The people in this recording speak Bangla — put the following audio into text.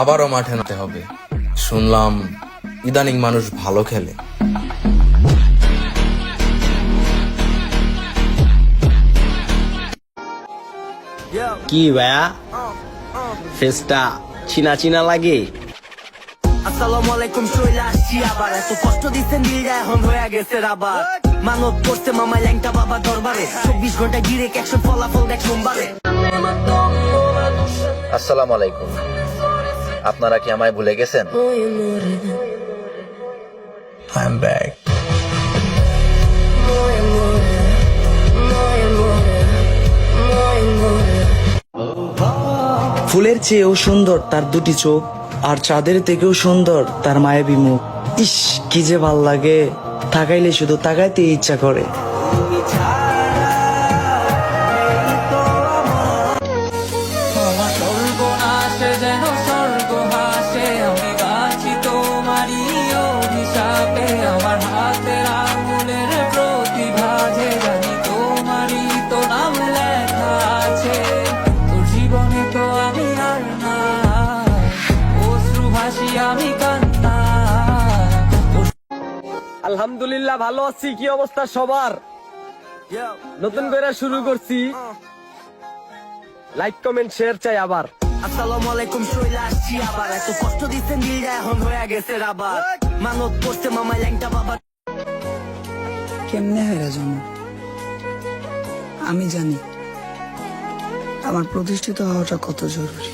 আবারও মাঠে নামতে হবে। শুনলাম ইদানিং মানুষ ভালো খেলে। কি ভাইয়া, ফেসটা চিনা চিনা লাগে। আসসালামু আলাইকুম, চলে আসছি আবার। এত কষ্ট দিচ্ছেন দিলটা এখন হয়ে গেছে আবার। মানত করছে মামা ল্যাংটা বাবা দরবারে, 24 ঘন্টা গিরে ক্যাকশন ফলাফল দেখ সোমবারে। আসসালামু আলাইকুম, আপনারা কি আমায় ভুলে গেছেন? I am back. ফুলের চেয়েও সুন্দর তার দুটি চোখ, আর চাঁদের থেকেও সুন্দর তার মায়াবী মুখ। ইস, কি যে ভাল লাগে, তাকাইলে শুধু তাকাইতে ইচ্ছা করে। আলহামদুলিল্লাহ ভালো আছি। কি অবস্থা সবার? নতুন করে শুরু করছি, লাইক কমেন্ট শেয়ার চাই আবার। আসসালামু আলাইকুম, চলে আসছি আবার। এত কষ্ট দিচ্ছেন দিলটা এখন হয়ে গেছে আবার। মানত করছে মামা ল্যাংটা বাবা। কেমনে হেরা জন্ম আমি জানি, আমার প্রতিষ্ঠিত হওয়াটা কত জরুরি।